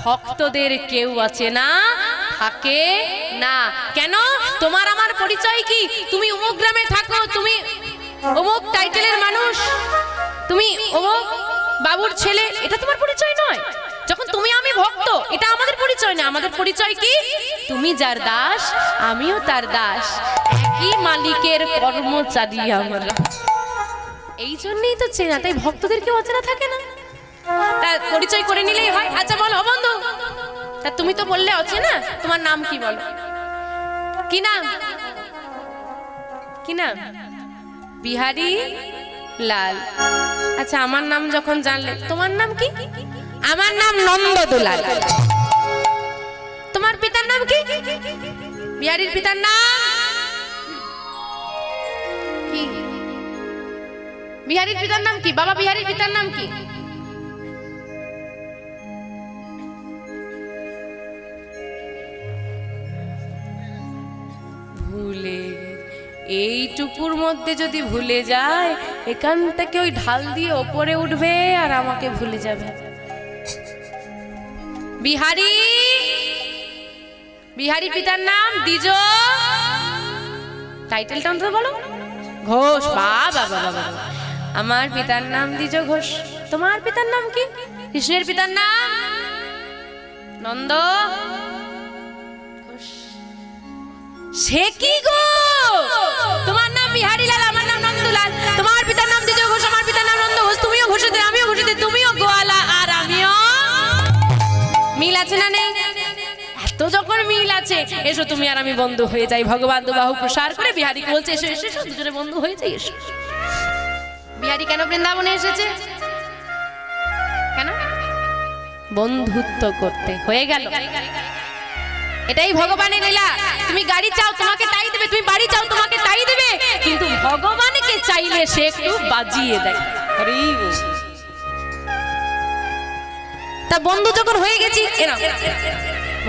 ভক্তদের কেউ আছে না, থাকে না। কেন? তোমার আমার পরিচয় কি? তুমি অমুক গ্রামে থাকো, তুমি অমুক টাইটেলের মানুষ, তুমি অমুক বাবুর ছেলে, এটা তোমার পরিচয় নয়। যখন তুমি আমি ভক্ত, এটা আমাদের পরিচয় না। আমাদের পরিচয় কি? তুমি যার দাস, আমিও তার দাস, একই মালিকের কর্মচারী আমরা। এই জন্যই তো চেনা, তাই ভক্তদের কেউ অচেনা থাকে না। তার পরিচয় করে নিলেই হয়। আচ্ছা বলো বন্ধু, তা তুমি তো বললে অচেনা, তোমার নাম কি বলো? কি নাম? কি নাম? বিহারী লাল। আচ্ছা আমার নাম যখন জানলে, তোমার নাম কি? আমার নাম নন্দদুলাল। তোমার পিতার নাম কি? বিহারীর পিতার নাম কি? বিহারীর পিতার নাম কি? বাবা বিহারীর পিতার নাম কি? ভুলে, এইটুকুর মধ্যে যদি ভুলে যায়, এখান থেকে ওই ঢাল দিয়ে ওপরে উঠবে আর আমাকে ভুলে যাবে। বিহারী, বিহারী পিতার নাম দ্বিজ, টাইটেলটা অন্তত বলো। ঘোষ। বাবা বাবা বাবা, আমার পিতার নাম দ্বিজ ঘোষ। তোমার পিতার নাম কি? কৃষ্ণের পিতার নাম নন্দ ঘোষ। সে কি গো, তোমার নাম বিহারী লাল, আমার নাম নন্দলাল, তোমার পিতার নাম দ্বিজ ঘোষ, আমার পিতার নাম নন্দ ঘোষ, তুমিও ঘোষেতে আমিও ঘোষেতে, তুমিও গোয়ালা আর আমিও। মিল আছে না নেই? এত যখন মিল আছে, এসো তুমি আর আমি বন্ধু হয়ে যাই। ভগবান দুবাহু প্রসার করে বিহারীকে বলছে, এসো এসো এসো, দুজনে বন্ধু হয়ে যাই, এসো। বিহারী কেন বৃন্দাবনে এসেছে? কেন? বন্ধুত্ব করতে। হয়ে গেল। এটাই ভগবানের লীলা। তুমি গাড়ি চাও, তোমাকে তাই দেবে, তুমি বাড়ি চাও, তোমাকে তাই দেবে, কিন্তু ভগবানকে চাইলে সে একটু বাজিয়ে দেয়। তা বন্ধু যখন হয়ে গেছি,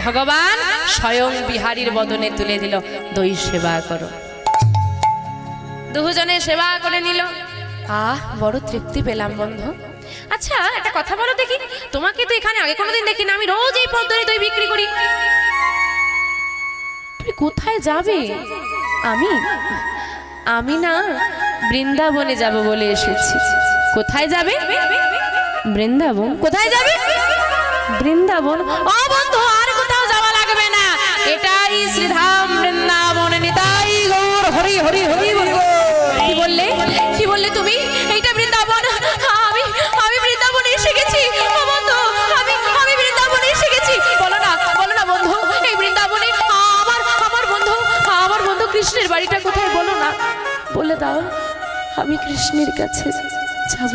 ভগবান স্বয়ং বিহারীর বদনে তুলে দিল, দই সেবা করো। দুজনে সেবা করে নিল। আহ, বড় তৃপ্তি পেলাম বন্ধু। আচ্ছা একটা কথা বলো দেখি, তোমাকে তো এখানে আগে কোনোদিন দেখি না, আমি রোজ এই পথ ধরে দই বিক্রি করি। তুমি কোথায় যাবে? আমি না বৃন্দাবনে যাব বলে এসেছি। কোথায় যাবে? বৃন্দাবন। কোথায় যাবে? বৃন্দাবন। ও বন্ধু, আর কোথাও যাওয়া লাগবে না, এটাই শ্রীধাম বৃন্দাবন। নিতাই গৌর হরি হরি হরি বল। কি বললে? কি বললে তুমি? এইটা বৃন্দাবন? আমি বৃন্দাবনে এসে গেছি। ও বন্ধু, আমি বৃন্দাবনে এসে গেছি। বলো না বন্ধু, এই বৃন্দাবনে আমার বন্ধু কৃষ্ণের বাড়িটা কোথায় বলো না, বলে দাও। আমি কৃষ্ণের কাছে যাব।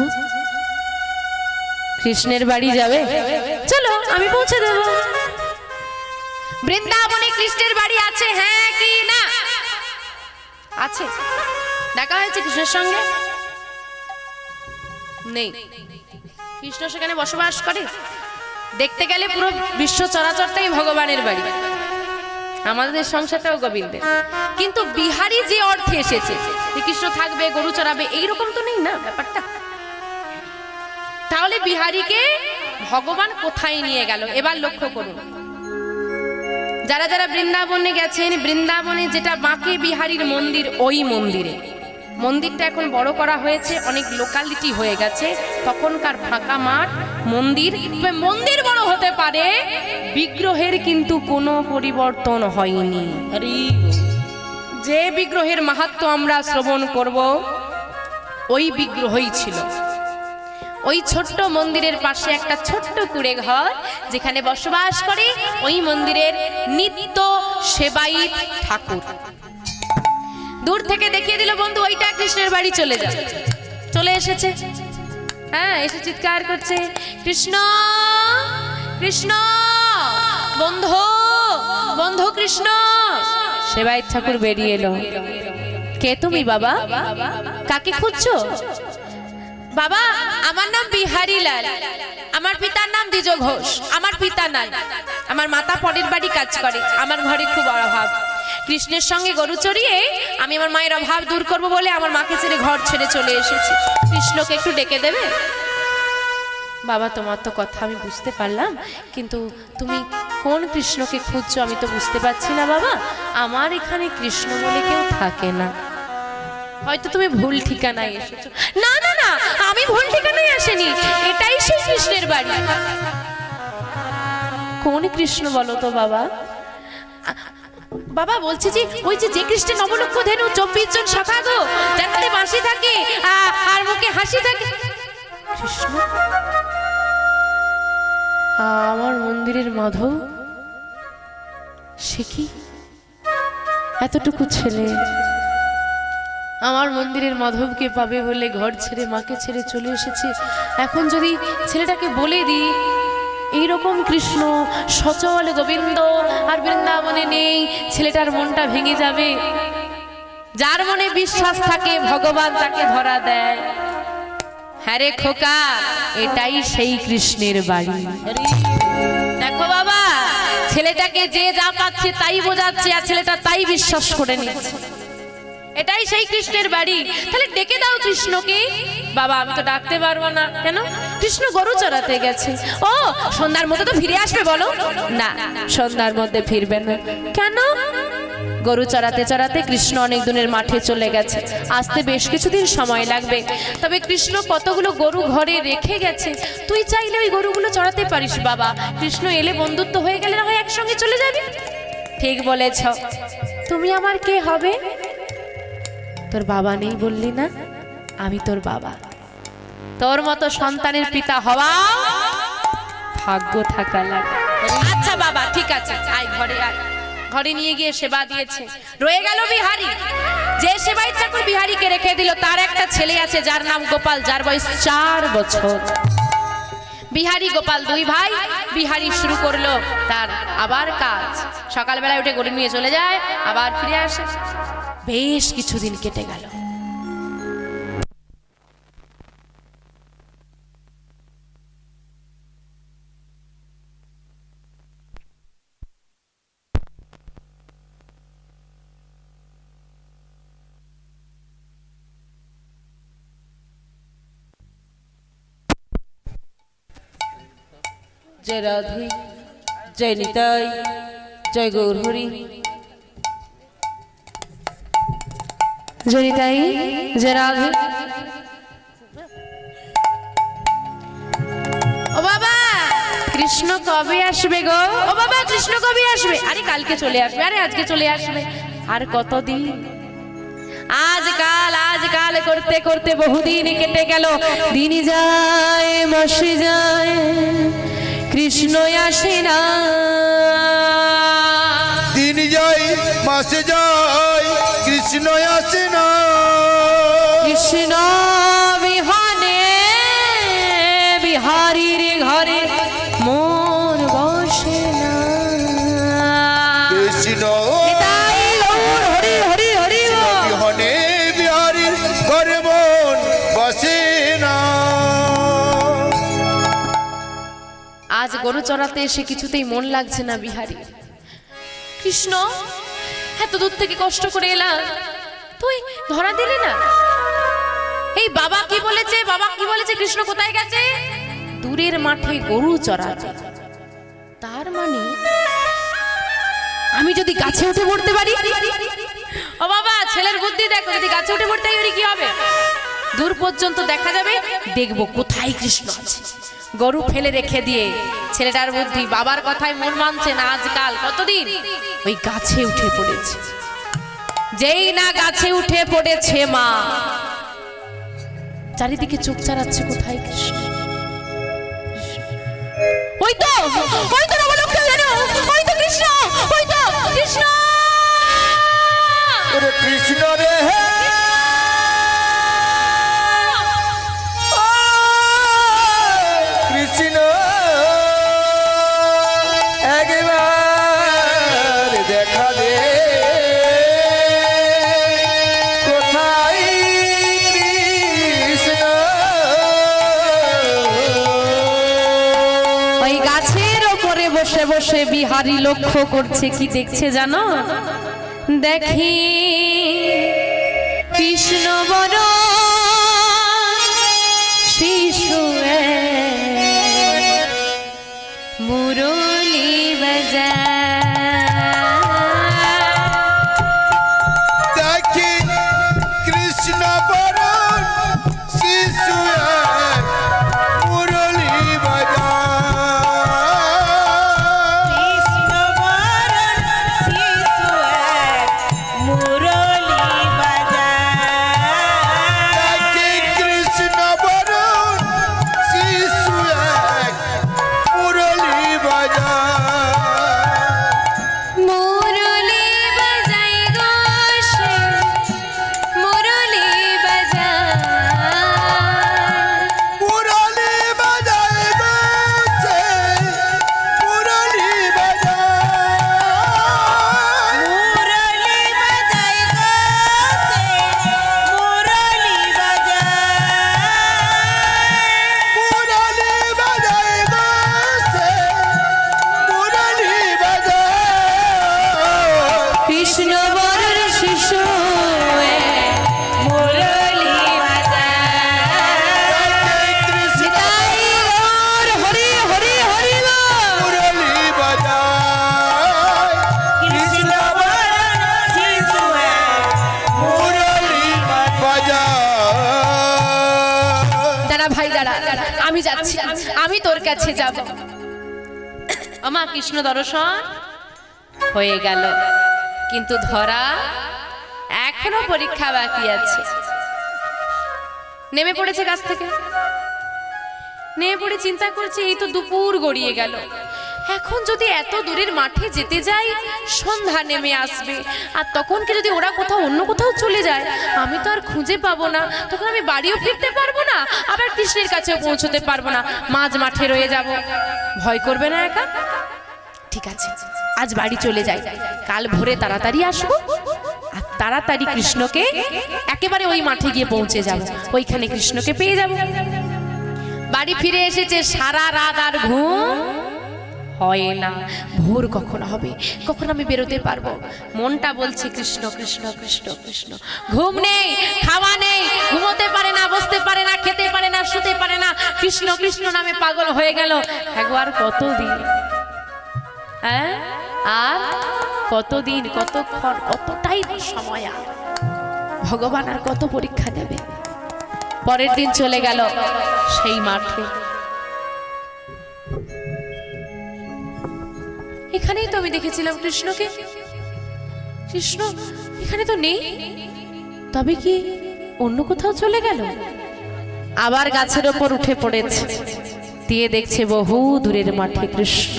কৃষ্ণের বাড়ি যাবে? চলো আমি পৌঁছে দেব। বৃন্দাবনে কৃষ্ণের বাড়ি আছে, হ্যাঁ কি না? আছে। দেখা হয়েছে কৃষ্ণের সঙ্গে? নেই। কৃষ্ণ সেখানে বসবাস করে? দেখতে গেলে পুরো বিশ্ব চরাচরটাই ভগবানের বাড়ি, আমাদের সংসারটাও গোবিন্দের। কিন্তু বিহারী যে অর্থে এসেছে, কৃষ্ণ থাকবে, গরু চড়াবে, এইরকম তো নেই না ব্যাপারটা। তাহলে বিহারীকে ভগবান কোথায় নিয়ে গেল এবার লক্ষ্য করুন। যারা যারা বৃন্দাবনে গেছেন, বৃন্দাবনে যেটা বাঁকে বিহারীর মন্দির, ওই মন্দিরটা এখন বড় করা হয়েছে, অনেক লোকালিটি হয়ে গেছে। তখনকার ফাঁকা মাঠ, মন্দির বড় হতে পারে, বিগ্রহের কিন্তু কোনো পরিবর্তন হয়নি। যে বিগ্রহের মাহাত্ম্য আমরা শ্রবণ করব, ওই বিগ্রহই ছিল। ওই ছোট্ট মন্দিরের পাশে একটা ছোট্ট কুড়ে ঘর, যেখানে বসবাস করে ওই মন্দিরের নিত্য সেবায়িত ঠাকুর। দূর থেকে দেখিয়ে দিল বন্ধু, ওইটা কৃষ্ণের বাড়ি, চলে যা। চলে এসেছে, হ্যাঁ, এসে চিৎকার করছে, কৃষ্ণ কৃষ্ণ, বন্ধু বন্ধু কৃষ্ণ। সেবায়িত ঠাকুর বেরিয়ে এলো। কে তুমি বাবা? কাকে খুঁজছো? বাবা, আমার নাম বিহারী লাল, আমার পিতার নাম দ্বিজ ঘোষ। আমার পিতা নাই, আমার মাতা পরের বাড়ি কাজ করে, আমার ঘরে খুব অভাব। কৃষ্ণের সঙ্গে গরু চড়িয়ে আমি আমার মায়ের অভাব দূর করব বলে আমার মাকে ছেড়ে ঘর ছেড়ে চলে এসেছি। কৃষ্ণকে একটু ডেকে দেবে? বাবা তোমার তো কথা আমি বুঝতে পারলাম, কিন্তু তুমি কোন কৃষ্ণকে খুঁজছো আমি তো বুঝতে পারছি না বাবা। আমার এখানে কৃষ্ণ বলে কেউ থাকে না, হয়তো তুমি ভুল ঠিকানায় এসেছো। না না না, আমি ভুল ঠিকানায় আসিনি, এটাই সেই কৃষ্ণের বাড়ি। কোন কৃষ্ণ বলো তো বাবা? বাবা বলছি যে ওই যে কৃষ্ণের নবলক্ষ ধেনু 24 জন সখা গো, যার হাতে বাঁশি থাকে আর মুখে হাসি থাকে, কৃষ্ণ আমার মন্দিরের মাধব। সে কি এতটুকু ছেলে আমার মন্দিরের মাধবকে পাবে বলে ঘর ছেড়ে মাকে ছেড়ে চলে এসেছে। এখন যদি ছেলেটাকে বলে দিই এইরকম কৃষ্ণ সচল গোবিন্দ আর বৃন্দাবনে নেই, ছেলেটার মনটা ভেঙে যাবে। যার মনে বিশ্বাস থাকে ভগবান তাকে ধরা দেয়। হ্যাঁ রে খোকা, এটাই সেই কৃষ্ণের বাড়ি। দেখো বাবা, ছেলেটাকে যে যা পাচ্ছে তাই বোঝাচ্ছে আর ছেলেটা তাই বিশ্বাস করে নিচ্ছে। এটাই সেই কৃষ্ণের বাড়ি। তাহলে ডেকে দাও কৃষ্ণকে। বাবা আমি তো ডাকতে পারবো না। কেন? কৃষ্ণ গরু চড়াতে গেছে। ও সন্ধ্যার মধ্যে তো ফিরে আসবে বলো। না, সন্ধ্যার মধ্যে ফিরবে না। কেন? গরু চড়াতে চড়াতে কৃষ্ণ অনেক দিনের মাঠে চলে গেছে, আসতে বেশ কিছুদিন সময় লাগবে। তবে কৃষ্ণ কতগুলো গরু ঘরে রেখে গেছে, তুই চাইলে ওই গরুগুলো চড়াতে পারিস বাবা। কৃষ্ণ এলে বন্ধুত্ব হয়ে গেলে না হয় একসঙ্গে চলে যাবি। ঠিক বলেছ। তুমি আমার কে হবে? তোর বাবা নেই বললি না, আমি তোর বাবা। তোর মতো সন্তানের পিতা হওয়া ভাগ্য থাকা লাগে। আচ্ছা বাবা ঠিক আছে, আয় ঘরে আয়। ঘরে নিয়ে গিয়ে সেবা দিয়েছে। রয়ে গেল বিহারী। যে সেবাই ঠাকুর বিহারীকে রেখে দিল, তার একটা ছেলে আছে যার নাম গোপাল, যার বয়স 4 বছর। বিহারী গোপাল 2 ভাই। বিহারী শুরু করলো তার আবার কাজ। সকালবেলায় উঠে গরু নিয়ে চলে যায়, আবার ফিরে আসে। বেশ কিছুদিন কেটে গেল। जय राधे, जय निताई, जय गौर हरि। जय निताई, जय राधे। ও বাবা, কৃষ্ণ কবে আসবে গো? ও বাবা, কৃষ্ণ কবে আসবে? আরে কালকে চলে আসবে, আরে আজকে চলে আসবে। আর কতদিন? আজকাল আজকাল করতে করতে বহুদিন কেটে গেল। দিন যায় মাস যায়, কৃষ্ণ আসে না। দিন যায় মাস যায়, কৃষ্ণ আসে না। কৃষ্ণ বিহানে বিহারীর ঘরে মন বসে না। কৃষ্ণ হরি হরি হরি বিহনে বিহারীর ঘরে মন বসে না। আজ গরু চড়াতে এসে কিছুতেই মন লাগছে না বিহারী। কৃষ্ণ এত দূর থেকে কষ্ট করে এলাম, তুই ধরা দিলি না। এই বাবা কি বলেছে, বাবা কি বলেছে, কৃষ্ণ কোথায় গেছে? দূরের মাঠে গরু চড়াতে। তার মানে আমি যদি গাছে উঠে পড়তে পারি। ও বাবা, ছেলের বুদ্ধি দেখো, যদি গাছে উঠে পড়তে পারি কি হবে? দূর পর্যন্ত দেখা যাবে, দেখবো কোথায় কৃষ্ণ আছে। গরু ফেলে রেখে দিয়ে ছেলেটার বুদ্ধি, বাবার কথায় মন মানছে না। আজকাল কতদিন ওই গাছে উঠে পড়েছে। যেই না গাছে উঠে পড়েছে মা, চারিদিকে চোখ চালাচ্ছে কোথায় কৃষ্ণ। ওই তো নবলক্ষ ধেনু, ওই তো কৃষ্ণ, ওই তো কৃষ্ণ। ওরে কৃষ্ণ রে কৃষ্ণ, একবার দেখা দে কোথায় কৃষ্ণ। ওই গাছের ওপরে বসে বসে বিহারী লক্ষ্য করছে, কি দেখছে জানো? দেখি কৃষ্ণ বড় শিশু মুরলি বাজা দেখি কৃষ্ণ বরণ শিশু এক মুরলী বাজা কৃষ্ণ বরণ শিশু এক মুরলী বাজায়। দেখি কৃষ্ণ বরণ শিশু এক মুরলী বাজা মুরলি বাজাই গো সে মুরলি বাজা মুরলী বাজায় গো সে মুরলী বাজা মুরলী বাজায় গো সে মুরলী বাজায়। মুরলী বাজায় গো সে মুরলী বাজা কৃষ্ণ বরণ শিশু মুরলি বাজা কৃষ্ণ নিতাই গৌর হরি হরি হরি বল। মুরলী বাজায় কৃষ্ণ বরণ শিশু এক মুরলী বাজায় দাঁড়া ভাই দাঁড়া আমি যাচ্ছি আমি তোর কাছে যাব আমা কৃষ্ণ দর্শন হয়ে গেল কিন্তু ধরা এখনো পরীক্ষা বাকি আছে নেমে পড়েছে গাছ থেকে নেমে পড়ে চিন্তা করছে এই তো দুপুর গড়িয়ে গেল এখন যদি এত দূরের মাঠে যেতে যাই সন্ধ্যা নেমে আসবে আর তখন কি যদি ওরা কোথাও অন্য কোথাও চলে যায় আমি তো আর খুঁজে পাবো না তখন আমি বাড়িও ফিরতে পারবো না আবার কৃষ্ণের কাছেও পৌঁছতে পারবো না মাঝ মাঠে রয়ে যাব ভয় করবে না একা ঠিক আছে আজ বাড়ি চলে যাই কাল ভোরে তাড়াতাড়ি আসবো আর তাড়াতাড়ি কৃষ্ণকে একেবারে ওই মাঠে গিয়ে পৌঁছে যাব ওইখানে কৃষ্ণকে পেয়ে যাব বাড়ি ফিরে এসেছে সারা রাত আর ঘুম হয় না ভোর কখন হবে কখন আমি বেরোতে পারবো মনটা বলছে কৃষ্ণ কৃষ্ণ কৃষ্ণ কৃষ্ণ ঘুম নেই খাওয়া নেই ঘুমোতে পারে না বসতে পারে না খেতে পারে না শুতে পারে না কৃষ্ণ কৃষ্ণ নামে পাগল হয়ে গেল একবার কতদিন হ্যাঁ আর কতদিন কতক্ষণ কতটাই সময় আর ভগবান আর কত পরীক্ষা দেবে পরের দিন চলে গেল সেই মাঠে এখানেই তো আমি দেখেছিলাম কৃষ্ণকে কৃষ্ণ এখানে তো নেই তবে কি অন্য কোথাও চলে গেল আবার গাছের ওপর উঠে পড়েছে দিয়ে দেখছে বহু দূরের মাঠে কৃষ্ণ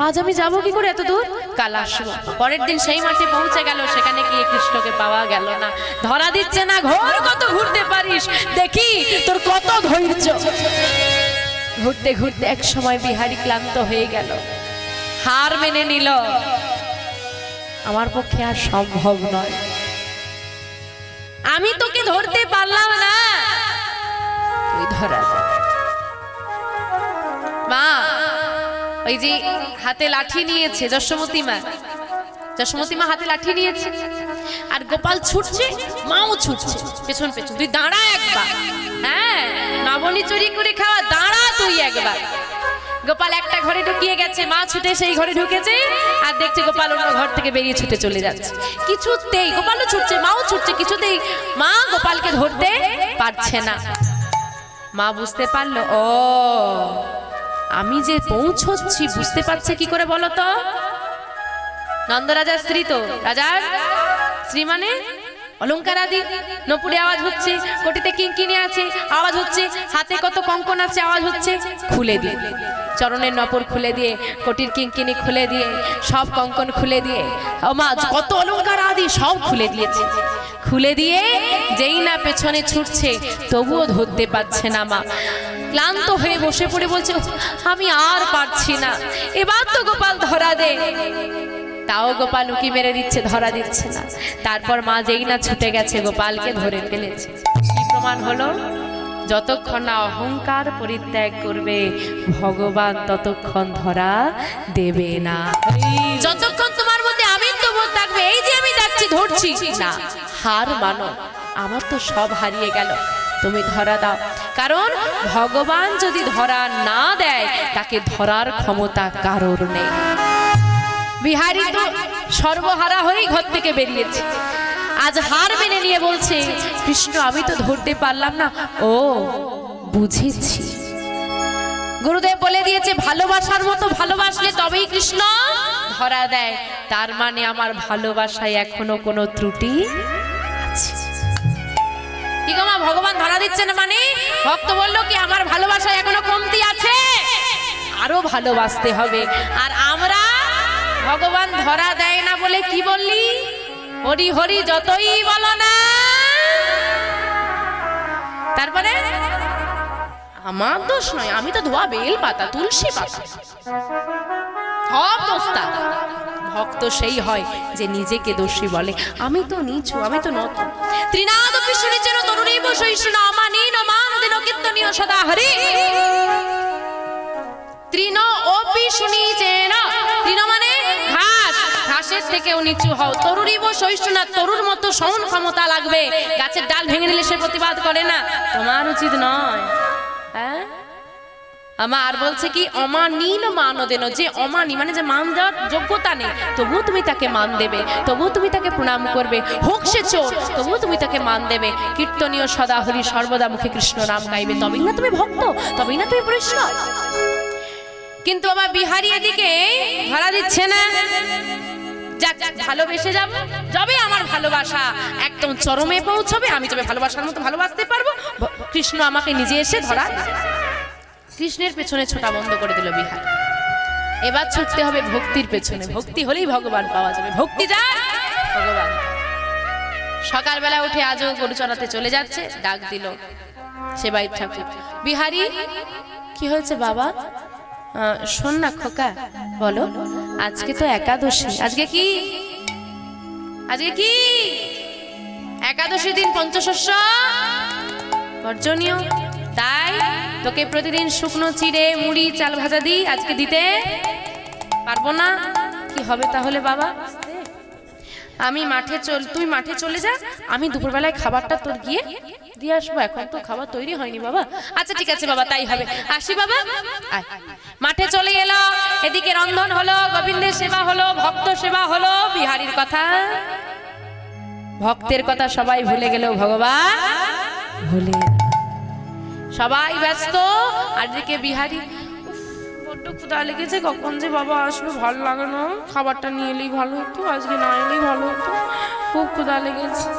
আজ আমি যাবো কি করে এত দূর কাল আসবো পরের দিন সেই মাঠে পৌঁছে গেল সেখানে গিয়ে কৃষ্ণকে পাওয়া গেল না ধরা দিচ্ছে না ঘোর কত ঘুরতে পারিস দেখি তোর কত ধৈর্য ঘুরতে ঘুরতে এক সময় বিহারী ক্লান্ত হয়ে গেল হার মেনে নিল আমার পক্ষে আর সম্ভব নয় আমি তোকে ধরতে পারলাম না তুই ধরা দে। মা ওই যে হাতে লাঠি নিয়েছে যশোমতী মা হাতে লাঠি নিয়েছে আর গোপাল ছুটছে মাও ছুটছে পেছন পেছন তুই দাঁড়া একবার হ্যাঁ নবনী চুরি করে খাওয়া দাঁড়া তুই একবার গোপাল একটা ঘরে ঢুকিয়ে গেছে মা ছুটে সেই ঘরে ঢুকেছে আর দেখছে গোপাল অন্য ঘর থেকে বেরিয়ে ছুটে চলে যাচ্ছে কিছুতেই গোপালও ছুটছে মাও ছুটছে কিছুতেই মা গোপালকে ধরতে পারছে না মা বুঝতে পারলো ও আমি যে পৌঁছচ্ছি বুঝতে পারছে কি করে বলো তো নন্দরাজার স্ত্রী তো রাজার স্ত্রী মানে অলংকার আদি নপুরে আওয়াজ হচ্ছে কোটিতে কিঙ্কিনি আছে আওয়াজ হচ্ছে হাতে কত কঙ্কন আছে আওয়াজ হচ্ছে খুলে দিয়ে চরণের নপুর খুলে দিয়ে কোটির কিঙ্কিনি খুলে দিয়ে সব কঙ্কন খুলে দিয়ে ও মা কত অলংকার আদি সব খুলে দিয়েছে খুলে দিয়ে যেই না পেছনে ছুটছে তবুও ধরতে পারছে না মা ক্লান্ত হয়ে বসে পড়ে বলছে আমি আর পারছি না এবার তো গোপাল ধরা দে তাও গোপাল উকি মেরে দিচ্ছে ধরা দিচ্ছে না তারপর মা যেই না ছুটে গেছে গোপালকে ধরে ফেলেছে কি প্রমাণ হলো যতক্ষণ না অহংকার পরিত্যাগ করবে ভগবান ততক্ষণ ধরা দেবে না যতক্ষণ তোমার মধ্যে আমিত্ববোধ থাকবে এই যে আমি যাচ্ছি ধরছি না হার মানো আমার তো সব হারিয়ে গেল তুমি ধরা দাও কারণ ভগবান যদি ধরা না দেয় তাকে ধরার ক্ষমতা কারোর নেই। বিহারী তো সর্বহারা হয়েই ঘর থেকে বেরিয়েছে, আজ হার মেনে নিয়ে বলছে কৃষ্ণ আমি তো ধরতে পারলাম না। ও বুঝেছি, গুরুদেব বলে দিয়েছে ভালোবাসার মতো ভালোবাসলে তবেই কৃষ্ণ ধরা দেয়। তার মানে আমার ভালোবাসায় এখনো কোনো ত্রুটি আছে। কি গো মা, ভগবান ধরা দিচ্ছে না মানে? ভক্ত বললো কি আমার ভালোবাসায় এখনো কমতি আছে, আরো ভালোবাসতে হবে। আর আমরা ভগবান ধরা দেয় না বলে কি বললি, হরি হরি যতই বলো না, তারপরে আমার দোষ নয়, আমি তো ধোয়া বেল পাতা তুলসী পাতা, সব দোষ তার। ভক্ত সেই হয় যে নিজেকে দোষী বলে, আমি তো নিচু, আমি তো নত। ত্রিনাদ পিশুনিচের তরুণীব সহিষ্ণু অমানীন মানদিন কীর্তনীয় সদা হরি। তৃণ অপি শুনিচেন, তৃণ মানে ঘাস, ঘাসের থেকেও নিচু হও। তরুণীব সহিষ্ণু না, তরুর মতো সহন ক্ষমতা লাগবে। গাছের ডাল ভেঙে নিলে সে প্রতিবাদ করে না, তোমার উচিত নয়। হ্যাঁ, আমার বলছে কি অমানীন মানদেন, যে অমানি মানে যে মান দেওয়ার যোগ্যতা নেই, তবুও তুমি তাকে মান দেবে, তবুও তুমি তাকে প্রণাম করবে। হোক সে চোর, তবুও তুমি তাকে মান দেবে। কীর্তনীয় সদা হরি, সর্বদা মুখে কৃষ্ণ নাম গাইবে, তবেই না তুমি ভক্ত, তবেই না তুমি বৈষ্ণব। কিন্তু বাবা বিহারী এদিকে ধরা দিচ্ছে না। যাক ভালোবেসে যাব, যবে আমার ভালোবাসা একদম চরমে পৌঁছবে, আমি তবে ভালোবাসার মতো ভালোবাসতে পারবো, কৃষ্ণ আমাকে নিজে এসে ধরা। কৃষ্ণের পেছনে ছোটা বন্ধ করে দিল বিহারী। এবার ছুটতে হবে ভক্তির পেছনে, ভক্তি হলেই ভগবান পাওয়া যাবে, ভক্তি যা ভগবান। সকালবেলা উঠে আজও গরু চড়াতে চলে যাচ্ছে, ডাক দিল সেবায়িত ঠাকুর। বিহারী কি হয়েছে বাবা? শোন না খোকা, বলো। আজকে তো একাদশী। আজকে কি? আজকে কি একাদশী দিন পঞ্চশস্য বর্জনীয়, তাই তোকে প্রতিদিন শুকনো চিড়ে মুড়ি চাল ভাজা দিই, আজকে দিতে পারবো না। কি হবে তাহলে বাবা? আমি মাঠে তুই মাঠে চলে যা, আমি দুপুরবেলায় খাবারটা তোর গিয়ে দিয়ে আসবো, এখন তো খাবার তৈরি হয়নি বাবা। আচ্ছা ঠিক আছে বাবা, তাই হবে, আসি বাবা। মাঠে চলে এলো, এদিকে রন্ধন হলো, গোবিন্দের সেবা হলো, ভক্ত সেবা হলো। বিহারীর কথা, ভক্তের কথা সবাই ভুলে গেল, ভগবান ভুলে, সবাই ব্যস্ত। আর দিকে বিহারী বড্ড ক্ষুধা লেগেছে, কখন যে বাবা আসবে, ভালো লাগে না, খাবারটা নিয়ে এলেই ভালো হতো, আজকে না এলেই ভালো হতো, খুব ক্ষুধা লেগেছে।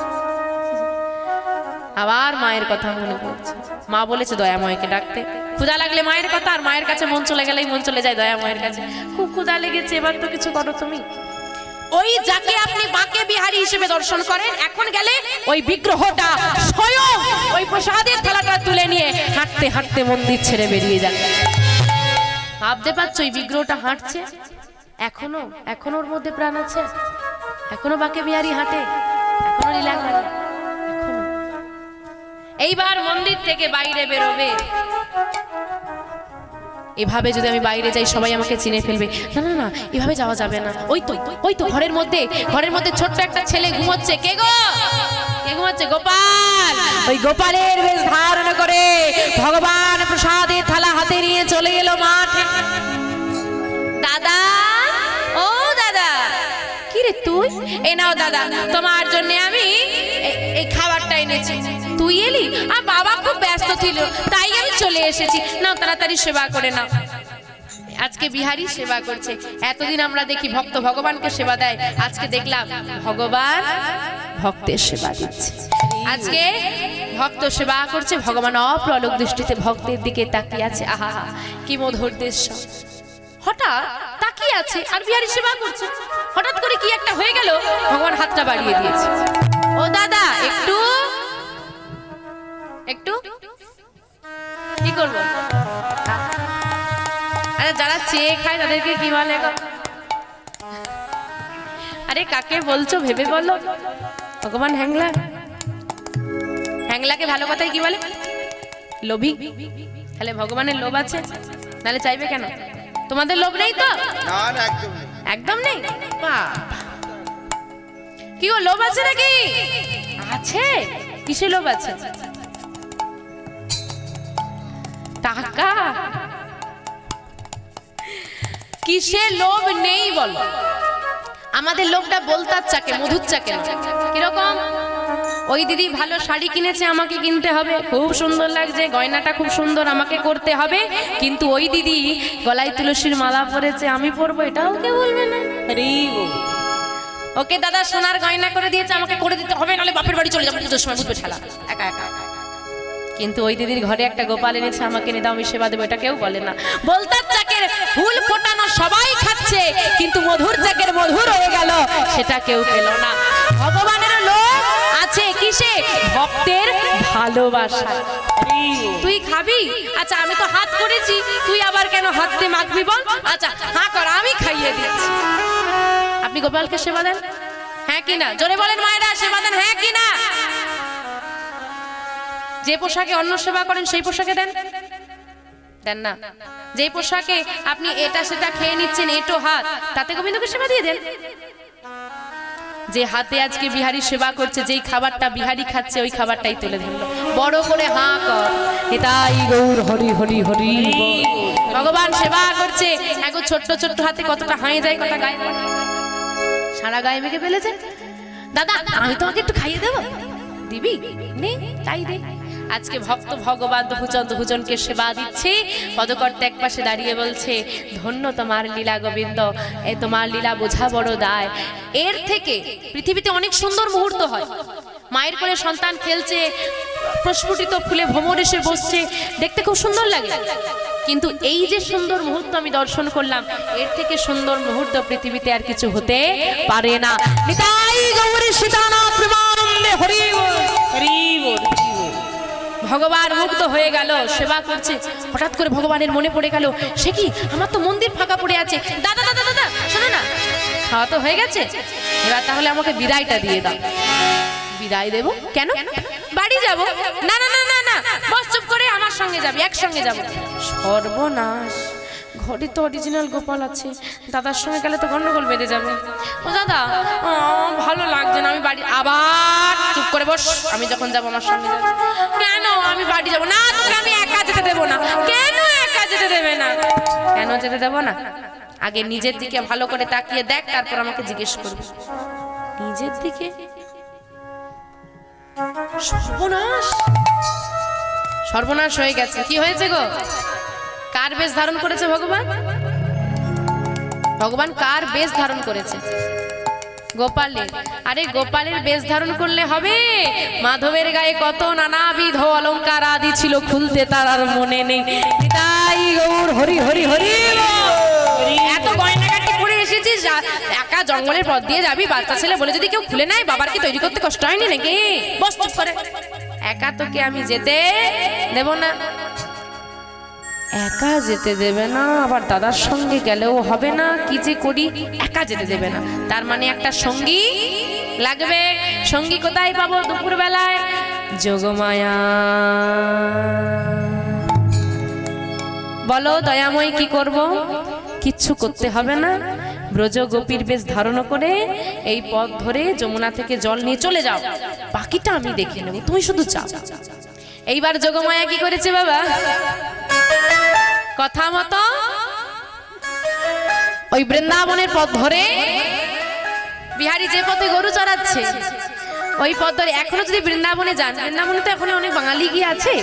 আবার মায়ের কথা মনে পড়ছে, মা বলেছে দয়াময়কে ডাকতে। ক্ষুধা লাগলে মায়ের কথা, আর মায়ের কাছে মন চলে গেলেই মন চলে যায় দয়াময়ের কাছে। খুব ক্ষুধা লেগেছে, এবার তো কিছু করো তুমি। ওই যাকে আপনি বাঁকে বিহারী হিসেবে দর্শন করেন, এখন গেলে ওই বিগ্রহটা স্বয়ং ওই প্রসাদের থালাটা তুলে নিয়ে হাঁটতে হাঁটতে মন্দির ছেড়ে বেরিয়ে যান। ভাবতে পারছো ওই বিগ্রহটা হাঁটছে, এখনো ওর মধ্যে প্রাণ আছে, এখনো বাঁকে বিহারী হাঁটে, এখনো লীলা করে, এখনো। এইবার মন্দির থেকে বাইরে বেরোবে, এভাবে যদি আমি বাইরে যাই সবাই আমাকে চিনে ফেলবে। না না না, এভাবে যাওয়া যাবে না। ওই তো ঘরের মধ্যে ছোট্ট একটা ছেলে ঘুমোচ্ছে। কে গো? কে ঘুমোচ্ছে? গোপাল। ওই গোপালের বেশ ধারণ করে ভগবান প্রসাদের থালা হাতে নিয়ে চলে এলো মাঠে। দাদা, ও দাদা। কি রে তুই? এই নাও দাদা, তোমার জন্য আমি এই খাবারটা এনেছি। তুই এলি? আর বাবা খুব ব্যস্ত ছিল, তাই আমি চলে এসেছি। নাও তাড়াতাড়ি সেবা করে নাও। আজকে বিহারী সেবা করছে। এতদিন আমরা দেখি ভক্ত ভগবানকে সেবা দেয়, আজকে দেখলাম ভগবান ভক্তের সেবা দিচ্ছে। আজকে ভক্ত সেবা করছে, ভগবান অপ্রলক দৃষ্টিতে ভক্তের দিকে তাকিয়ে আছে। আহা কি মধুর দৃশ্য। হঠাৎ তাকিয়ে আছে আর বিহারী সেবা করছে। হঠাৎ করে কি একটা হয়ে গেল, ভগবান হাতটা বাড়িয়ে দিয়েছে। ও দাদা, একটু কি করবো? আরে যারা চেয়ে খায় তাদেরকে কি বলে গো? আরে কাকে বলছো ভেবে বলো। ভগবান হ্যাংলাকে ভালো কথায় কি বলে? লোভী। তাহলে ভগবানের লোভ আছে, নাহলে চাইবে কেন? তোমাদের লোভ নেই তো? একদম নেই। কি গো, লোভ আছে নাকি? আছে। কিসে লোভ আছে? টাকা কিসে লোভ নেই বল? আমাদের লোকটা বলতার চাকে, মধুর চাকে। কিরকম? ওই দিদি ভালো শাড়ি কিনেছে, আমাকে কিনতে হবে, খুব সুন্দর লাগছে, গয়নাটা খুব সুন্দর, আমাকে করতে হবে। কিন্তু ওই দিদি গলায় তুলসীর মালা পরেছে, আমি পরবো, এটাও কে বলবে না? ওকে দাদা সোনার গয়না করে দিয়েছে, আমাকে করে দিতে হবে, নাহলে বাপের বাড়ি চলে যাবো, পুজোর সময় বুঝবে ঠেলা একা একা। কিন্তু ওই দিদির ঘরে একটা গোপাল এনেছে, আমাকে নিয়ে দাও, আমি সেবা দেবো, এটা কেউ বলে না। বলতার চাকের ফুল ফোটানো সবাই খাচ্ছে, কিন্তু মধুর চাকের মধুর হয়ে গেল, সেটা কেউ পেল না। ভগবানের লোক আছে কিসে? ভক্তের ভালোবাসা। তুই খাবি? আচ্ছা আমি তো হাত করেছি, তুই আবার কেন হাত দিয়ে মাখবি বল? আচ্ছা হ্যাঁ কর, আমি খাইয়ে দিচ্ছি। আপনি গোপালকে সেবা দেন, হ্যাঁ কি না? জোরে বলেন মায়েরা, সেবা দেন হ্যাঁ কি না? যে পোশাকে অন্ন সেবা করেন সেই পোশাকে দেন? দেন না। যে পোশাকে আপনি এটা সেটা খেয়ে নিচ্ছেন, এটো হাত, তাতে গোবিন্দকে সেবা দিয়ে দেন। যে হাতে আজকে বিহারী সেবা করছে, যেই খাবারটা বিহারী খাচ্ছে, ওই খাবারটাই তুলে ধরলো, বড় করে হাঁ কর, এটাই গৌর হরি হরি হরি। ভগবান সেবা করছে, এখন ছোট্ট ছোট্ট হাতে কতটা হাঁয়ে যায়, কতটা গায়ে সারা গায়ে মেঘে ফেলেছে। দাদা আমি তোমাকে একটু খাইয়ে দেবো, দিবি? নে তাই দে। আজকে ভক্ত ভগবান দহুজনকে সেবা দিচ্ছে। পদকর্তা এক পাশে দাঁড়িয়ে বলছে, ধন্য তোমার লীলা গোবিন্দ, এ তোমার লীলা বোঝা বড় দায়। এর থেকে পৃথিবীতে অনেক সুন্দর মুহূর্ত হয়। মায়ের কোলে সন্তান খেলছে, প্রস্ফুটিত ফুলে ভ্রমর এসে বসছে, দেখতে খুব সুন্দর লাগে। কিন্তু এই যে সুন্দর মুহূর্ত আমি দর্শন করলাম, এর থেকে সুন্দর মুহূর্ত পৃথিবীতে আর কিছু হতে পারে না। নিতাই গৌরী সীতানাথ প্রেমানন্দে হরি বল, হরি বল। ভগবান মুগ্ধ হয়ে গেল, সেবা করছে। হঠাৎ করে ভগবানের মনে পড়ে গেল, সে কি, আমার তো মন্দির ফাঁকা পড়ে আছে। দাদা দাদা দাদা শোনো না, খাওয়া তো হয়ে গেছে, এবার তাহলে আমাকে বিদায়টা দিয়ে দাও। বিদায় দেব? কেন? বাড়ি যাব। না না না না না, বস চুপ করে, আমার সঙ্গে যাবি, একসঙ্গে যাব। সর্বনাশ, ঘরে তো অরিজিনাল গোপাল আছে, দাদার সঙ্গে গেলে তো গন্ডগোল বেঁধে যাবে। ও দাদা ভালো লাগছে না, আমি বাড়ি। আবার চুপ করে বস, আমি যখন যাবো আমার সঙ্গে যাবো। কেন? আমি বাড়ি যাবো না, তোকে আমি একা যেতে দেবো না। কেন একা যেতে দেবে না? কেন যেতে দেবো না? আগে নিজের দিকে ভালো করে তাকিয়ে দেখ, তারপর আমাকে জিজ্ঞেস করবি। নিজের দিকে? সর্বনাশ, সর্বনাশ হয়ে গেছে। কি হয়েছে গো? কার বেশ ধারণ করেছে ভগবান? ভগবান কার বেশ ধারণ করেছে? গোপালের। আরে গোপালের বেশ ধারণ করলে হবে? মাধবের গায়ে কত নানাবিধ অলংকার আদি ছিল, খুলতে তার আর মনে নেই। তাই গৌর হরি হরি হরি। এত গয়নাগাটি পরে এসেছিস, একা জঙ্গলের পথ দিয়ে যাবি, বাচ্চা ছেলে বলে যদি কেউ খুলে নেয়, বাবার কি তৈরি করতে কষ্ট হয়নি নাকি? বস চুপ করে। একা তোকে আমি যেতে দেব না। একা যেতে দেবে না, আবার দাদার সঙ্গে গেলেও হবে না। কি যে করি, একা যেতে দেবে না। তার মানে একটা সঙ্গী লাগবে। সঙ্গী কোথায় পাবো? দুপুর বেলায় যোগমায়া। বলো দয়াময়, কি করব? কিচ্ছু করতে হবে না। ব্রজ গোপীর বেশ ধারণ করে এই পথ ধরে যমুনা থেকে জল নিয়ে চলে যাও, বাকিটা আমি দেখে নেব, তুমি শুধু যাও। এইবার যোগমায়া কি করেছে বাবা? কথা মতো ওই বৃন্দাবনের পথ ধরে, বিহারী যে পথে গরু চড়াচ্ছে ওই পথ ধরে, এখনো যদি বৃন্দাবনে যান, বৃন্দাবনে তো এখনো অনেক বাঙালি গিয়ে আছে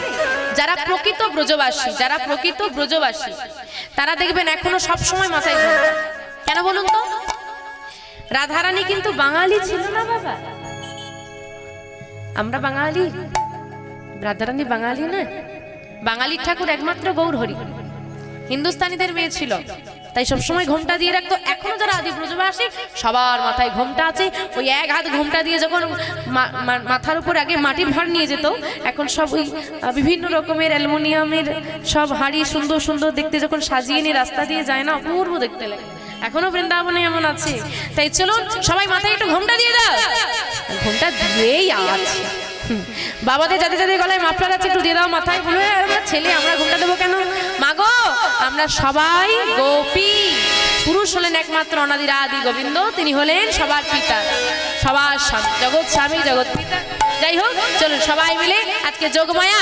যারা প্রকৃত ব্রজবাসী, যারা প্রকৃত ব্রজবাসী, তারা দেখবেন এখনো সব সময় মাথায় ঘোমটা। কেন বলুন তো? রাধারানী কিন্তু বাঙালি ছিল না বাবা। আমরা বাঙালি, রাধারানী বাঙালি না। বাঙালির ঠাকুর একমাত্র গৌর হরি, হিন্দুস্তানিদের মেয়ে ছিল, তাই সবসময় ঘোমটা দিয়ে রাখতো। এখনো যারা আদি ব্রজবাসী সবার মাথায় ঘোমটা আছে। ওই এক হাত ঘোমটা দিয়ে যখন মাথার উপর আগে মাটির ভার নিয়ে যেত, এখন সব ওই বিভিন্ন রকমের অ্যালুমিনিয়ামের সব হাঁড়ি সুন্দর সুন্দর দেখতে যখন সাজিয়ে নিয়ে রাস্তা দিয়ে যায় না, অপূর্ব দেখতে লাগে। এখনো বৃন্দাবনে এমন আছে। তাই চলুন সবাই মাথায় একটু ঘোমটা দিয়ে দাও। ঘোমটা দিয়েই আছে। বাবাদের যাদের যাদের গলায় মাফলার আছে একটু দিয়ে দাও মাথায়। বলবে আমরা ছেলে, আমরা ঘোমটা দেবো কেন? মাগো আমরা সবাই গোপী। পুরুষ হলেন একমাত্র অনাদির আদি গোবিন্দ, তিনি হলেন সবার পিতা, সবার স্বামী, জগৎ স্বামী জগৎ পিতা। যাই হোক, চলুন সবাই মিলে আজকে যোগমায়া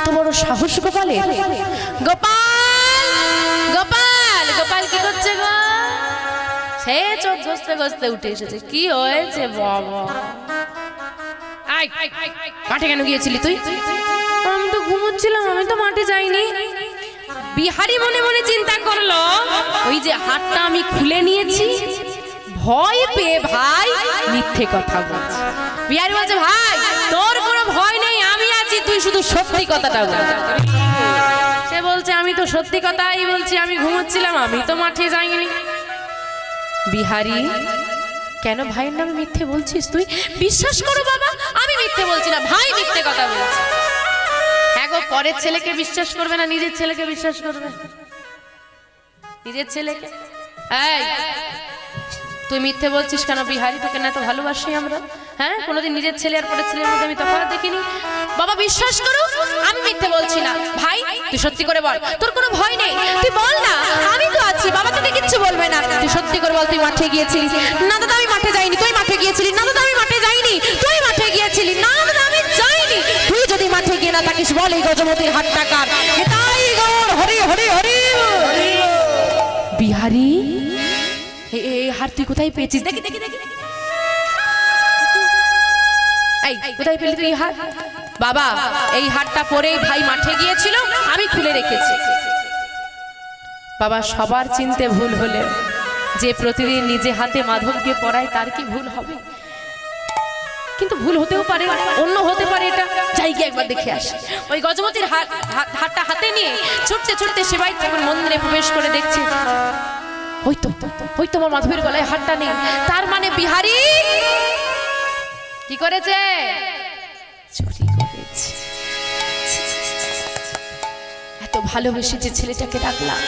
এত বড় সাহস গোপালে। গোপাল গোপাল গোপাল কি করছে গো? সে চোখ ঘষতে ঘষতে উঠে এসেছে। কি হয়েছে বাবা? আই, মাঠে কেন গিয়েছিলি তুই? আমি তো ঘুমোচ্ছিলাম, আমি তো মাঠে যাইনি। বিহারি মনে মনে চিন্তা করলো, ওই যে হাতটা আমি খুলে নিয়েছি, ভয় পেয়ে ভাই মিথ্যে কথা বলছে। বিহারি বলছে, ভাই তোর কোনো ভয় নেই, আমি আছি, তুই শুধু সত্যি কথাটা বল। সে বলছে, আমি তো সত্যি কথাই বলছি, আমি ঘুমোচ্ছিলাম, আমি তো মাঠে যাইনি। বিহারি, কেন ভাইয়ের নামে মিথ্যে বলছিস তুই? বিশ্বাস করো বাবা, আমি মিথ্যে বলছি না, ভাই মিথ্যে কথা বলছে। হ্যাঁ গো, পরের ছেলেকে বিশ্বাস করবে না, নিজের ছেলেকে বিশ্বাস করবে? নিজের ছেলেকে। এই তুই মিথ্যে বলছিস কেন বিহারি? তোকে না তো ভালোবাসি আমরা, হ্যাঁ? কোনোদিন নিজের ছেলে আর পরের ছেলের মধ্যে আমি তফাৎ দেখিনি। বাবা বিশ্বাস করো, আমি মিথ্যে বলছি না। ভাই তুই সত্যি করে বল, তোর কোনো ভয় নেই, তুই বল না, আমি তো আছি, বাবা তোকে কিচ্ছু বলবে না। তুই সত্যি করে বল, তুই মাঠে গিয়েছিলিস? না দাদা আমি মাঠে যাইনি। তুই মাঠে গিয়েছিলি? না দাদা আমি মাঠে যাইনি। তুই মাঠে গিয়েছিলি? না দাদা আমি যাইনি। তুই যদি মাঠে গিয়ে না থাকিস বল, এই গজমতির হাতটা কার? এটাই গৌর, হরি হরি হরি। বিহারি, এই হার তুই কোথায় পেয়েছিস? দেখি দেখি দেখি। এই কোথায় পেলি তুই এই হার? বাবা এই হারটা পরেই ভাই মাঠে গিয়েছিল, আমি খুলে রেখেছি। বাবা সবার চিনতে ভুল হলে যে প্রতিদিন নিজে হাতে মাধবকে পড়ায় তার কি ভুল হবে? কিন্তু ভুল হতেও পারে, অন্য হতে পারে, এটা যাই গিয়ে একবার দেখে আসি। ওই গজমতির হাতটা হাতে নিয়ে ছুটতে ছুটতে সেবাই ঠাকুর মন্দিরে প্রবেশ করে দেখছি, ওই তো আমার মাধবের গলায় হাতটা নেই। তার মানে বিহারি কি করেছে? চুরি করেছে। এত ভালোবেসে যে ছেলেটাকে রাখলাম,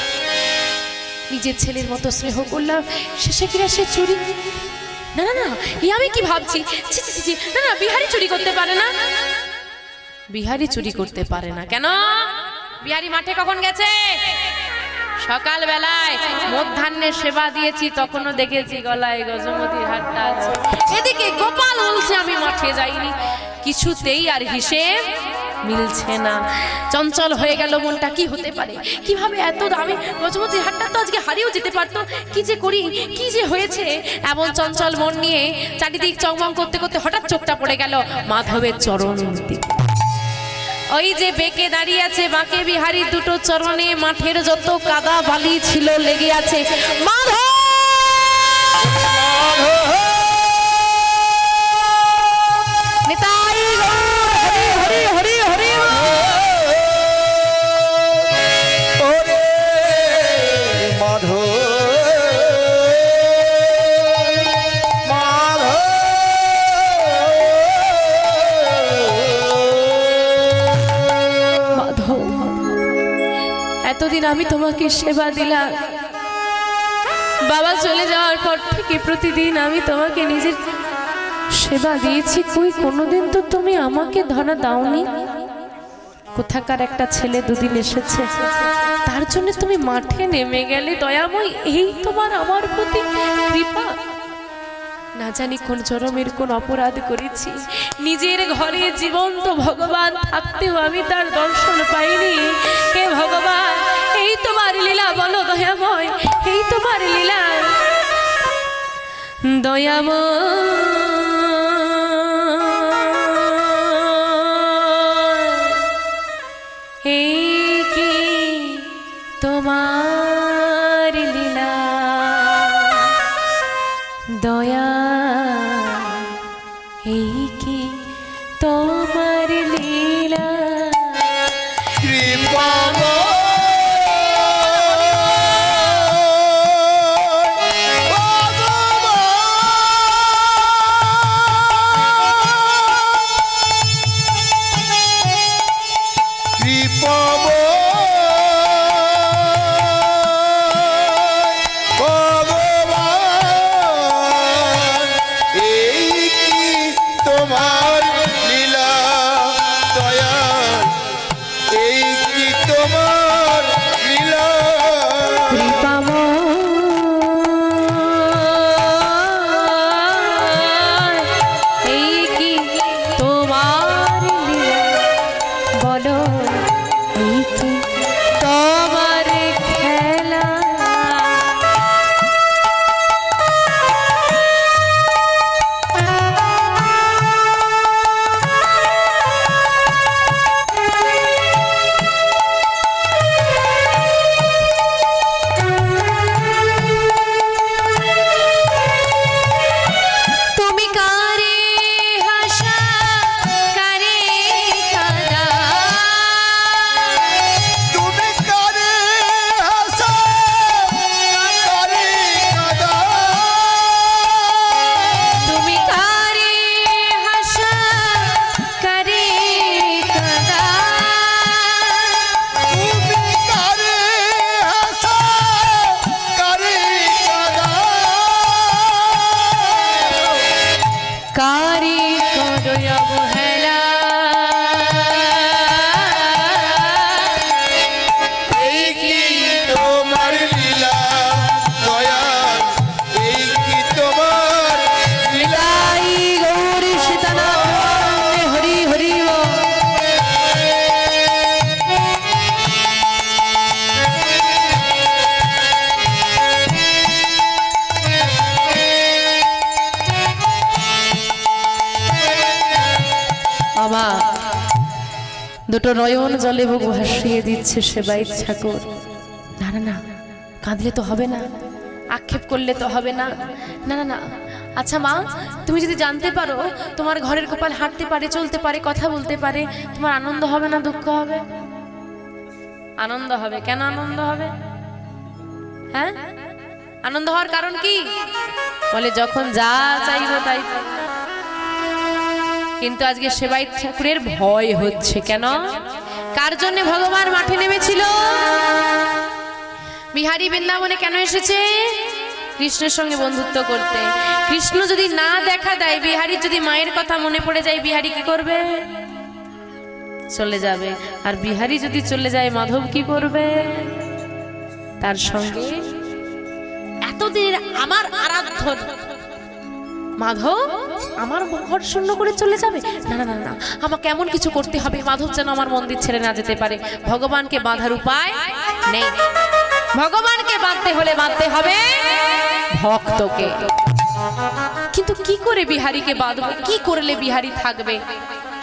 নিজের ছেলের মতো স্নেহ করলাম, শেষে কিনা সে চুরি? না না না, আমি কি ভাবছি? না না, বিহারি চুরি করতে পারে না। বিহারি চুরি করতে পারে না কেন? বিহারি মাঠে কখন গেছে? সকাল বেলায় মধ্যাহ্নে সেবা দিয়েছি, তখনও দেখেছি গলায় গজমতির হারটা আছে। এদিকে গোপাল বলছে আমি মাঠে যাইনি। কিছুতেই আর হিসেব মিলছে না। চঞ্চল হয়ে গেল মনটা। কি হতে পারে? কিভাবে এত দামি গজমতির হারটা তো আজকে হারিয়েও যেতে পারতো। কি যে করি, কি যে হয়েছে? এমন চঞ্চল মন নিয়ে চারিদিক চমচম করতে করতে হঠাৎ চোখটা পড়ে গেল মাধবের চরণ দিকে। ওই যে বেঁকে দাঁড়িয়ে আছে, বাঁকে বিহারীর দুটো চরণে মাঠের যত কাদা বালি ছিল লেগে আছে। মাধব নিতাই গৌর, হরি হরি হরি হরি। মাধব এতদিন আমি তোমাকে সেবা দিলাম, বাবা চলে যাওয়ার পর থেকে প্রতিদিন আমি তোমাকে নিজের সেবা দিয়েছি, কই কোনোদিন তো তুমি আমাকে ধরা দাওনি। কোথাকার একটা ছেলে দুদিন এসেছে, তার জন্য তুমি মাঠে নেমে গেলে। দয়াময়, এই তোমার আমার প্রতি কৃপা। না জানি কোন জনমের কোন অপরাধ করেছি, নিজের ঘরে জীবন্ত ভগবান থাকতেও আমি তার দর্শন পাইনি। হে ভগবান, এই তোমার লীলা, বলো দয়াময়, এই তোমার লীলা। দয়াময়, এই কি তোমার লীলা? দয়া, এই কি তোমার লীলা? কৃপা দুটো নয়ন জলে বুক ভাসিয়ে দিচ্ছে সেবাই ঠাকুর। না না না, কাঁদলে তো হবে না, আক্ষেপ করলে তো হবে না, না না না। আচ্ছা মা, তুমি যদি জানতে পারো তোমার ঘরের গোপাল হাঁটতে পারে, চলতে পারে, কথা বলতে পারে, তোমার আনন্দ হবে না দুঃখ হবে? আনন্দ হবে। কেন আনন্দ হবে? হ্যাঁ, আনন্দ হওয়ার কারণ কি? বলে যখন যা চাইবো তাই পাবো। কিন্তু আজকে সেবাই ঠাকুরের ভয় হচ্ছে। কেন? কার জন্য ভগবান মাঠে নেমেছিল? বিহারী বৃন্দাবনে কেন এসেছে? কৃষ্ণের সঙ্গে বন্ধুত্ব করতে। কৃষ্ণ যদি না দেখা দেয়, বিহারীর যদি মায়ের কথা মনে পড়ে যায়, বিহারী কি করবে? চলে যাবে। আর বিহারী যদি চলে যায়, মাধব কি করবে? তার সঙ্গে এতদিন আমার আরাধ্য মাধব আমার ঘর শূন্য করে চলে যাবে? না না না না, আমাকে এমন কিছু করতে হবে মাধব যেন আমার মন্দির ছেড়ে না যেতে পারে। ভগবানকে বাঁধার উপায় নেই। ভগবানকে বাঁধতে হলে বাঁধতে হবে ভক্তকে। কিন্তু কি করে বিহারীকে বাঁধবো? কি করলে বিহারী থাকবে?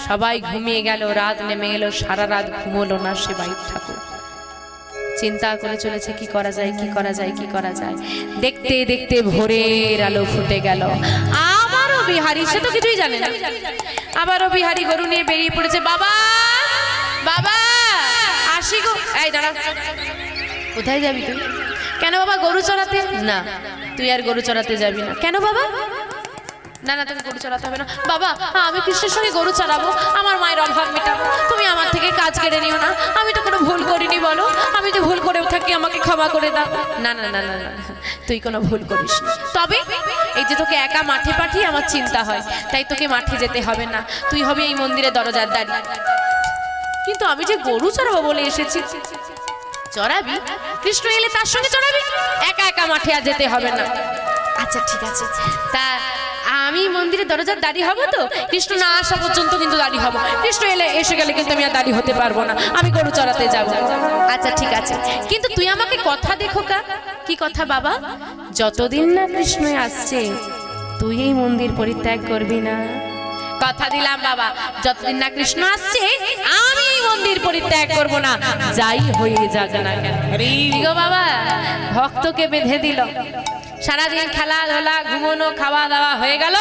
সবাই ঘুমিয়ে গেল, রাত নেমে এলো, সারা রাত ঘুমোলো না সেবাই ঠাকুর। চিন্তা করে চলেছে কি করা যায়, কি করা যায়, কি করা যায়। দেখতে দেখতে ভোরের আলো ফুটে গেল। আবারও বিহারী, সে তো কিছুই জানে না, আবারও বিহারী গরু নিয়ে বেরিয়ে পড়েছে। বাবা বাবা আসি গো। এই দাঁড়া, কোথায় যাবি তুই? কেন বাবা? গরু চড়াতে? না, তুই আর গরু চড়াতে যাবি না। কেন বাবা? না না, তোকে গরু চড়াতে হবে না। বাবা, আমি কৃষ্ণের সঙ্গে গরু চড়াবো, আমার মায়ের অভাব মেটাবো, তুমি আমার থেকে কাজ কেড়ে নিও না। আমি তো কোনো ভুল করিনি, বলো। আমি তো ভুল করেও থাকি, আমাকে ক্ষমা করে দাও। না না না না না, তুই কোনো ভুল করিস না। তবে এই যে তোকে একা মাঠে পাঠিয়ে আমার চিন্তা হয়, তাই তোকে মাঠে যেতে হবে না। তুই হবে এই মন্দিরে দরজার দাঁড়ি। কিন্তু আমি যে গরু চড়াবো বলে এসেছি। চড়াবি, কৃষ্ণ এলে তার সঙ্গে চড়াবি, একা একা মাঠে আর যেতে হবে না। আচ্ছা ঠিক আছে, তা আমি মন্দিরে দরজার দাঁড়ি হব তো? কৃষ্ণ না আসা পর্যন্ত কিন্তু দাঁড়ি হব। কৃষ্ণ এসে গেলে কিন্তু আমি আর দাঁড়ি হতে পারবো না, আমি গরু চড়াতে যাব। আচ্ছা ঠিক আছে, কিন্তু তুই আমাকে কথা দে খোকা। কি কথা বাবা? যতদিন না কৃষ্ণ আসছে তুই এই মন্দির পরিত্যাগ করবি না। কথা দিলাম বাবা, যতদিন না কৃষ্ণ আসছে আমি এই মন্দির পরিত্যাগ করব না, যাই হয়ে যাক না কেন। গো বাবা, ভক্তকে বেঁধে দিল। সারাদিন খেলাধুলা, ঘুমোনো, খাওয়া দাওয়া হয়ে গেল।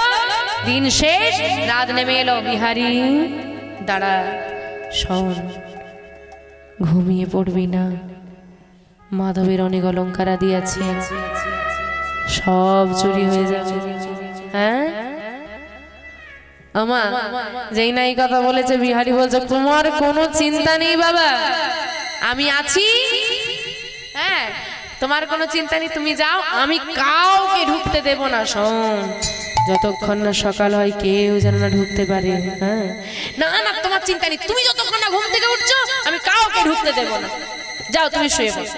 দিন শেষ, রাত নেমে এলো। বিহারী দাঁড়া, শোন, ঘুমিয়ে পড়বি না। মাধবের অনেক অলঙ্কার আদি আছে, সব চুরি হয়ে যাবে। হ্যাঁ আমা, যেই না এই কথা বলেছে, বিহারী বলছে তোমার কোনো চিন্তা নেই বাবা, আমি আছি। হ্যাঁ, তোমার কোনো চিন্তা নেই, তুমি যাও, আমি কাউকে ঢুকতে দেব না। শোন, যতক্ষণ না সকাল হয় কেউ যেন না ঢুকতে পারে। হ্যাঁ, না না, তোমার চিন্তা নেই, তুমি যতক্ষণ না ঘুম থেকে উঠছো আমি কাউকে ঢুকতে দেব না। যাও, তুমি শুয়ে পড়ো।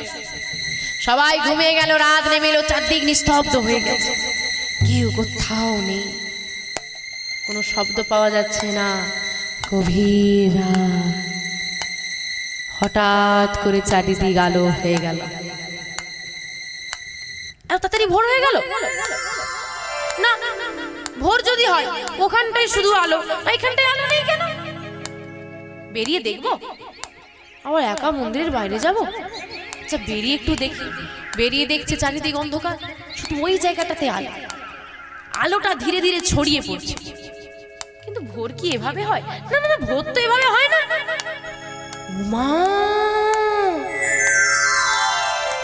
সবাই ঘুমিয়ে গেল, রাত নেমে এলো, চারদিক নিস্তব্ধ হয়ে গেছে, কেউ কোথাও নেই, কোনো শব্দ পাওয়া যাচ্ছে না। গভীর রাত, হঠাৎ করে চারিদিক আলো হয়ে গেল। এত তাড়াতাড়ি ভোর হয়ে গেল না? ভোর যদি হয় ওখানটায় শুধু আলো, এইখানটায় আলো নেই কেন? বেরিয়ে দেখবো, আবার একা মন্দিরের বাইরে যাব। আচ্ছা বেরিয়ে একটু দেখি। বেরিয়ে দেখছে চারিদিক অন্ধকার, শুধু ওই জায়গাটাতে আলো। আলোটা ধীরে ধীরে ছড়িয়ে পড়ছে। কিন্তু ভোর কি এভাবে হয়? না না না, ভোর তো এভাবে হয় না। মা